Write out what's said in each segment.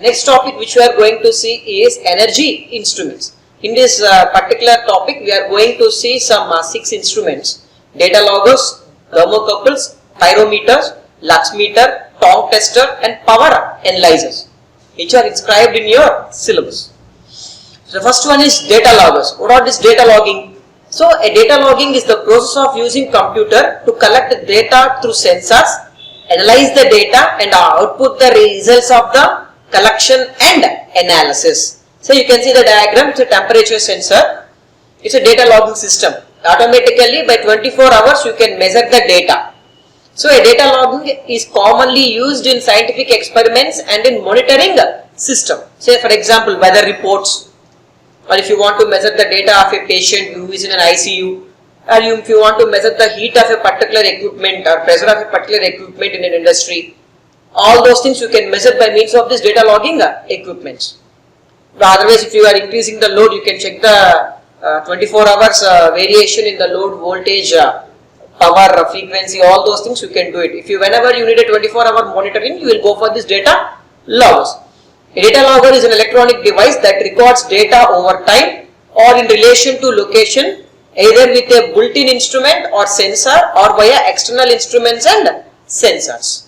Next topic which we are going to see is energy instruments. In this particular topic, we are going to see some 6 instruments: data loggers, thermocouples, pyrometers, lux meter, tongue tester, and power analyzers, which are inscribed in your syllabus. So the first one is data loggers. What is data logging? So a data logging is the process of using computer to collect data through sensors, analyze the data, and output the results of the collection and analysis. So you can see the diagram. It's a temperature sensor. It's a data logging system. Automatically by 24 hours you can measure the data. So a data logging is commonly used in scientific experiments and in monitoring system. Say for example weather reports, or if you want to measure the data of a patient who is in an ICU, or if you want to measure the heat of a particular equipment or pressure of a particular equipment in an industry, all those things you can measure by means of this data logging equipments. Otherwise, if you are increasing the load, you can check the 24 hours variation in the load, voltage, power, frequency, all those things you can do it. Whenever you need a 24-hour monitoring, you will go for this data loggers. A data logger is an electronic device that records data over time or in relation to location, either with a built-in instrument or sensor or via external instruments and sensors.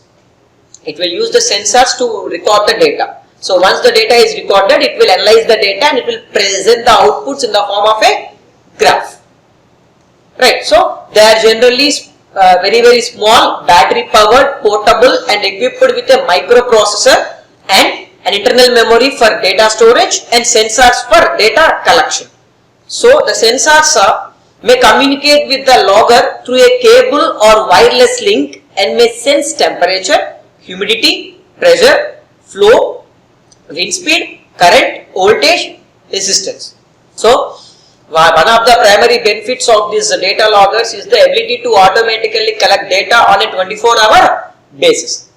It will use the sensors to record the data. So once the data is recorded, it will analyze the data and it will present the outputs in the form of a graph. Right. So they are generally very small, battery powered, portable, and equipped with a microprocessor and an internal memory for data storage and sensors for data collection. So the sensors may communicate with the logger through a cable or wireless link and may sense temperature, humidity, pressure, flow, wind speed, current, voltage, resistance. So one of the primary benefits of these data loggers is the ability to automatically collect data on a 24-hour basis.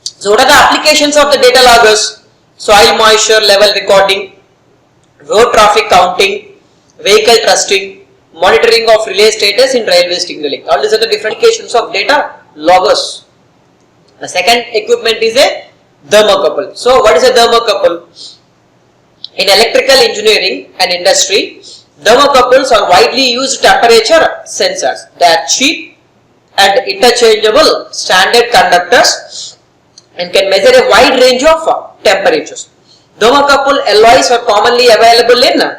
So what are the applications of the data loggers? Soil moisture level recording, road traffic counting, vehicle trusting, monitoring of relay status in railway signaling. All these are the different applications of data loggers. The second equipment is a thermocouple. So what is a thermocouple? In electrical engineering and industry, thermocouples are widely used temperature sensors. They are cheap and interchangeable standard conductors and can measure a wide range of temperatures. Thermocouple alloys are commonly available in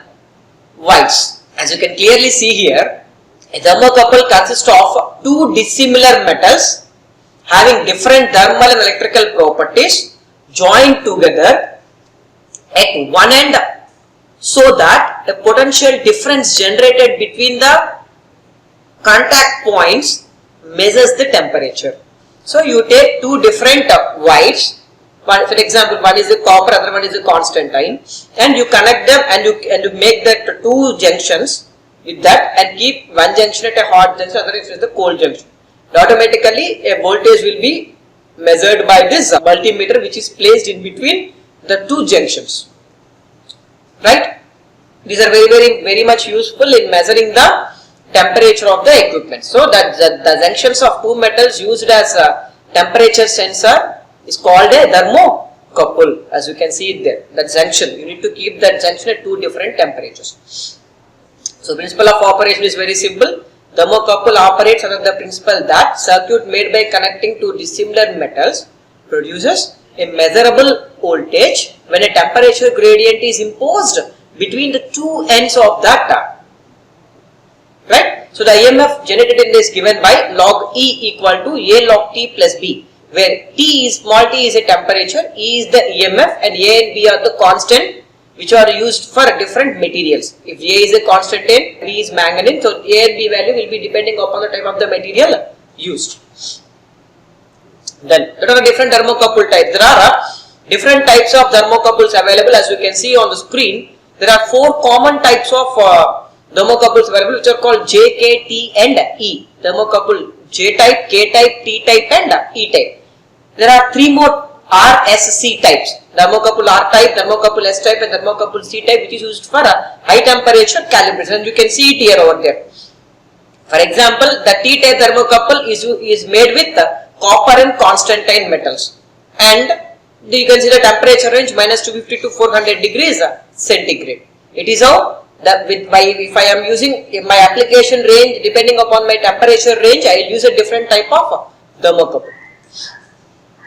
whites. As you can clearly see here, a thermocouple consists of two dissimilar metals having different thermal and electrical properties joined together at one end so that the potential difference generated between the contact points measures the temperature. So you take two different wires, for example one is a copper, other one is a Constantine, and you connect them and you make the two junctions with that and keep one junction at a hot junction, other is the cold junction. Automatically a voltage will be measured by this multimeter which is placed in between the two junctions. Right? These are very much useful in measuring the temperature of the equipment. So that the junctions of two metals used as a temperature sensor is called a thermocouple. As you can see it there, that junction, you need to keep that junction at two different temperatures. So principle of operation is very simple. Thermocouple operates under the principle that circuit made by connecting two dissimilar metals produces a measurable voltage when a temperature gradient is imposed between the two ends of that. Right? So the EMF generated in this given by log E equal to A log T plus B, where small t is a temperature, E is the EMF, and A and B are the constant which are used for different materials. If A is a constant and B is manganese, so A and B value will be depending upon the type of the material used. Then there are different thermocouple types. There are different types of thermocouples available. As you can see on the screen, there are 4 common types of thermocouples available which are called J, K, T and E. Thermocouple J type, K type, T type and E type. There are 3 more RSC types: thermocouple R type, thermocouple S type and thermocouple C type, which is used for high temperature calibration, and you can see it here over there. For example, the T type thermocouple is made with copper and Constantine metals, and you can see the temperature range minus 250 to 400 degrees centigrade. It is how if I am using my application range, depending upon my temperature range, I will use a different type of thermocouple.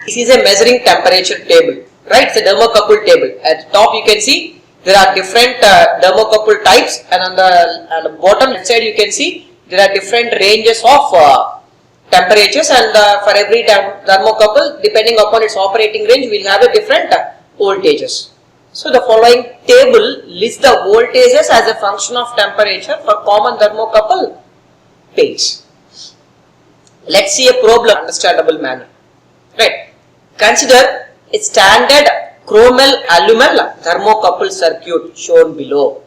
This is a measuring temperature table, right? It's a thermocouple table. At the top you can see there are different thermocouple types, and on the bottom left side you can see there are different ranges of temperatures, and for every thermocouple, depending upon its operating range, we will have a different voltages. So the following table lists the voltages as a function of temperature for common thermocouple paints. Let's see a problem in understandable manner. Right. Consider a standard chromel-alumel thermocouple circuit shown below.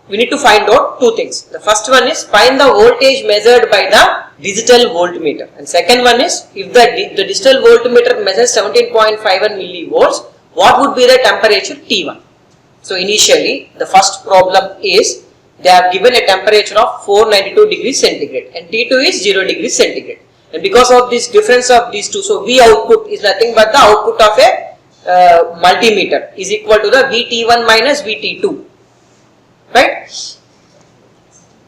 We need to find out two things. The first one is find the voltage measured by the digital voltmeter, and second one is if the digital voltmeter measures 17.51 millivolts, what would be the temperature T1? So initially the first problem is they have given a temperature of 492 degrees centigrade and T2 is 0 degrees centigrade, and because of this difference of these two, so V output is nothing but the output of a multimeter is equal to the VT1 minus VT2, right?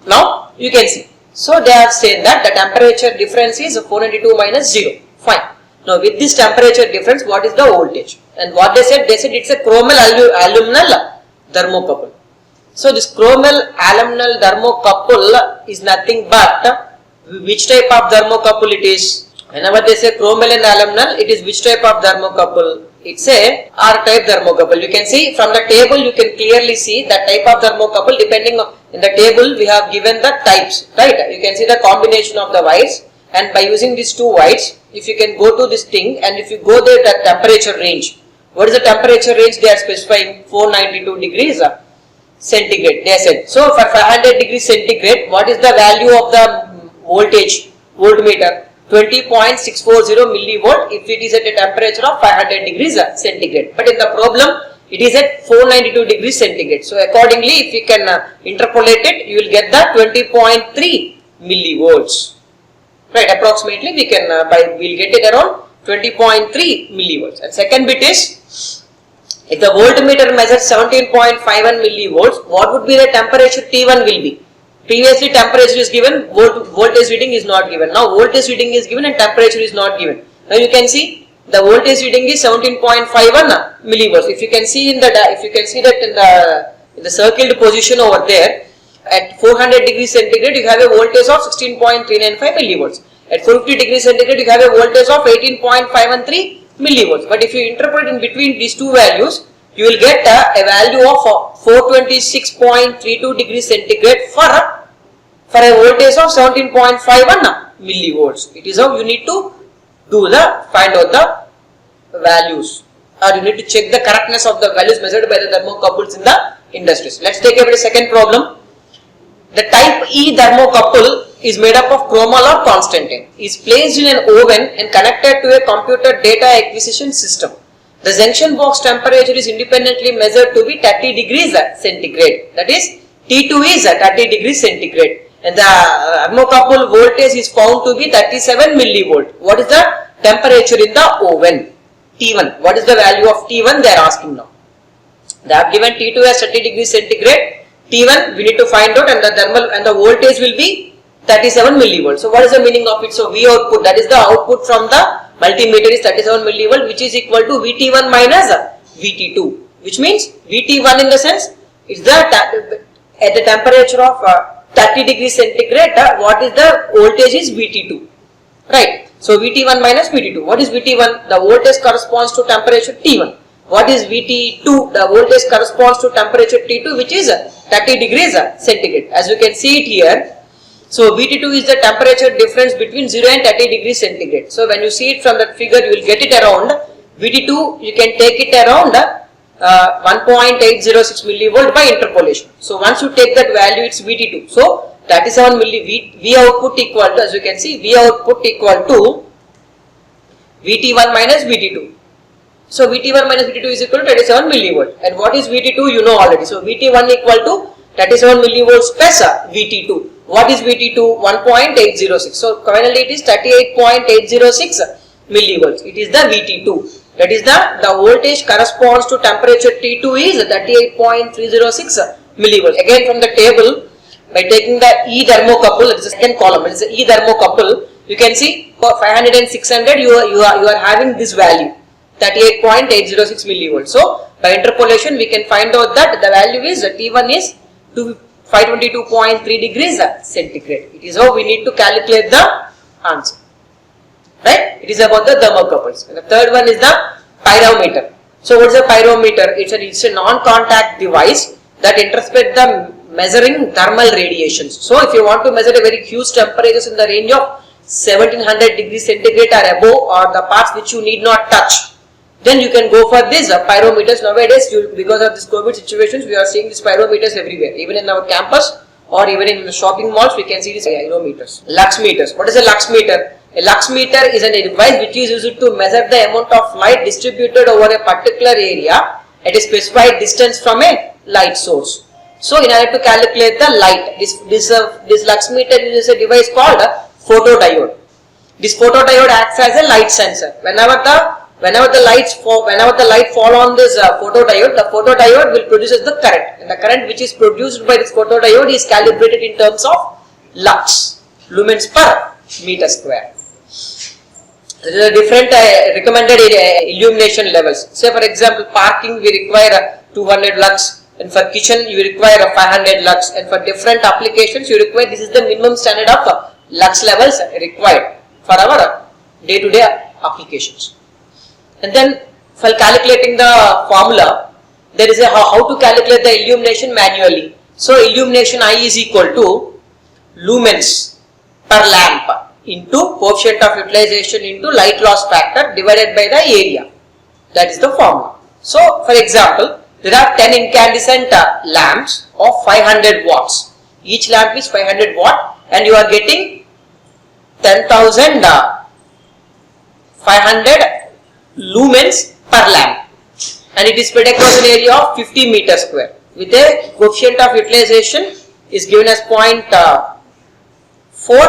Now you can see, so they have said that the temperature difference is 492 minus 0, fine. Now with this temperature difference, what is the voltage? And what they said it's a chromel-aluminal thermocouple. So this chromel-aluminal thermocouple is nothing but which type of thermocouple it is? Whenever they say chromel and aluminal, it is which type of thermocouple? It's a R-type thermocouple. You can see from the table, you can clearly see that type of thermocouple. Depending on in the table, we have given the types, right? You can see the combination of the wires, and by using these two wires, if you can go to this thing, and if you go there, the temperature range. What is the temperature range they are specifying? 492 degrees centigrade. They said. So for 500 degrees centigrade, what is the value of the voltmeter? 20.640 millivolt if it is at a temperature of 500 degrees centigrade. But in the problem, it is at 492 degrees centigrade. So accordingly, if you can interpolate it, you will get the 20.3 millivolts. Right, approximately we can we'll get it around 20.3 millivolts. And second bit is, if the voltmeter measures 17.51 millivolts, what would be the temperature T1 will be? Previously temperature is given, voltage reading is not given. Now voltage reading is given and temperature is not given. Now you can see the voltage reading is 17.51 millivolts. If you can see in the that in the circled position over there, at 400 degrees centigrade you have a voltage of 16.395 millivolts. At 450 degrees centigrade you have a voltage of 18.513 millivolts. But if you interpret in between these two values, you will get a value of 426.32 degrees centigrade for a voltage of 17.51 millivolts. It is how you need to find out the values, or you need to check the correctness of the values measured by the thermocouples in the industries. Let's take a second problem. The type E thermocouple is made up of chromel or constantan, is placed in an oven and connected to a computer data acquisition system. The junction box temperature is independently measured to be 30 degrees centigrade. That is, T2 is 30 degrees centigrade. And the thermocouple voltage is found to be 37 millivolt. What is the temperature in the oven? T1. What is the value of T1? They are asking now. They have given T2 as 30 degrees centigrade. T1 we need to find out, and the thermal and the voltage will be 37 millivolts. So what is the meaning of it? So V output, that is the output from the multimeter, is 37 millivolt, which is equal to VT1 minus VT2, which means VT1 in the sense it's the at the temperature of 30 degrees centigrade, what is the voltage is VT2, right? So VT1 minus VT2. What is VT1? The voltage corresponds to temperature T1. What is VT2? The voltage corresponds to temperature T2, which is 30 degrees centigrade. As you can see it here, so VT2 is the temperature difference between 0 and 30 degrees centigrade. So when you see it from that figure, you will get it around VT2, you can take it around 1.806 millivolt by interpolation. So once you take that value, it's VT2. So 37 V output equal to, as you can see, V output equal to VT1 minus VT2. So VT1 minus VT2 is equal to 37 millivolt. And what is VT2? You know already. So VT1 equal to 37 millivolts plus VT2. What is VT2? 1.806. So finally it is 38.806 millivolts. It is the VT2. That is the voltage corresponds to temperature T2 is 38.306 millivolts. Again from the table, by taking the E thermocouple, it is the second column, it is the E thermocouple, you can see for 500 and 600 you are having this value 38.806 millivolts. So by interpolation we can find out that the value is T1 is 522.3 degrees centigrade. It is how we need to calculate the answer. Right? It is about the thermocouples. And the third one is the pyrometer. So what is a pyrometer? It's a non-contact device that intercepts the measuring thermal radiations. So if you want to measure a very huge temperatures in the range of 1700 degrees centigrade or above, or the parts which you need not touch, then you can go for these pyrometers. Nowadays, because of this COVID situations, we are seeing these pyrometers everywhere. Even in our campus or even in the shopping malls, we can see these pyrometers. Lux meters. What is a lux meter? A lux meter is a device which is used to measure the amount of light distributed over a particular area at a specified distance from a light source. So in order to calculate the light, this lux meter uses a device called a photodiode. This photodiode acts as a light sensor. Whenever the light fall on this photodiode, the photodiode will produce the current, and the current which is produced by this photodiode is calibrated in terms of lux, lumens per meter square. There are different recommended illumination levels. Say for example, parking we require 200 lux, and for kitchen you require 500 lux, and for different applications you require, this is the minimum standard of lux levels required for our day-to-day applications. And then for calculating the formula, there is a how to calculate the illumination manually. So illumination I is equal to lumens per lamp into coefficient of utilization into light loss factor divided by the area. That is the formula. So for example, there are 10 incandescent lamps of 500 watts. Each lamp is 500 watt, and you are getting 10,000 500 lumens per lamp, and it is spread across an area of 50 meter square with a coefficient of utilization is given as 0.4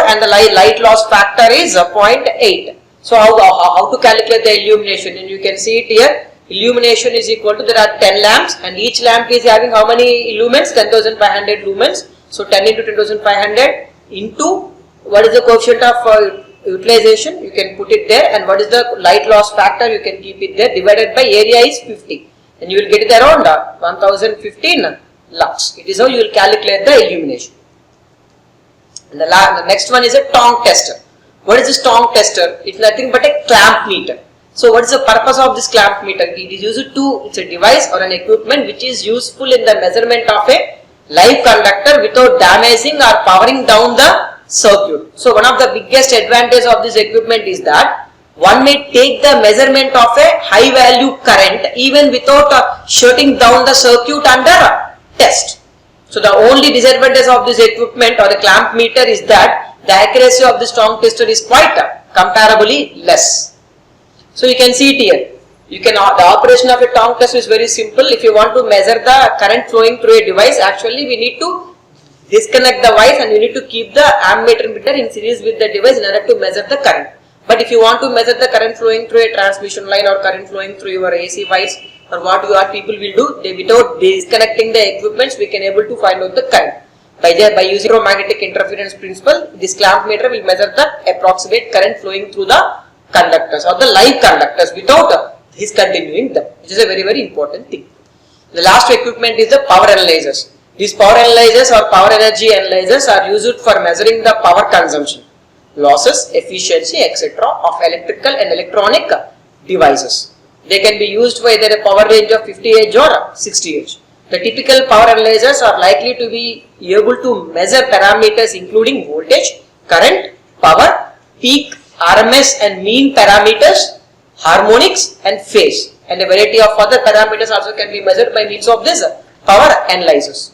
and the light loss factor is 0.8. So how to calculate the illumination? And you can see it here. Illumination is equal to, there are 10 lamps and each lamp is having how many lumens? 10,500 lumens. So 10 into 10,500 into what is the coefficient of utilization, you can put it there, and what is the light loss factor, you can keep it there, divided by area is 50, and you will get it around 1015 lux. It is how you will calculate the illumination. And the next one is a tongue tester. What is this tongue tester? It is nothing but a clamp meter. So what is the purpose of this clamp meter? It is used to, it's a device or an equipment which is useful in the measurement of a live conductor without damaging or powering down the circuit. So one of the biggest advantages of this equipment is that one may take the measurement of a high value current even without shutting down the circuit under test. So the only disadvantage of this equipment or the clamp meter is that the accuracy of this tongue tester is quite comparably less. So you can see it here. The operation of a tongue tester is very simple. If you want to measure the current flowing through a device, actually we need to disconnect the wires and you need to keep the ammeter meter in series with the device in order to measure the current. But if you want to measure the current flowing through a transmission line or current flowing through your AC wires, or what people will do, without disconnecting the equipments, we can able to find out the current. By using electromagnetic interference principle, this clamp meter will measure the approximate current flowing through the conductors or the live conductors without discontinuing them, which is a very, very important thing. The last equipment is the power analyzers. These power analyzers or power energy analyzers are used for measuring the power consumption, losses, efficiency, etc. of electrical and electronic devices. They can be used for either a power range of 50 H or 60 H. The typical power analyzers are likely to be able to measure parameters including voltage, current, power, peak, RMS and mean parameters, harmonics and phase, and a variety of other parameters also can be measured by means of these power analyzers.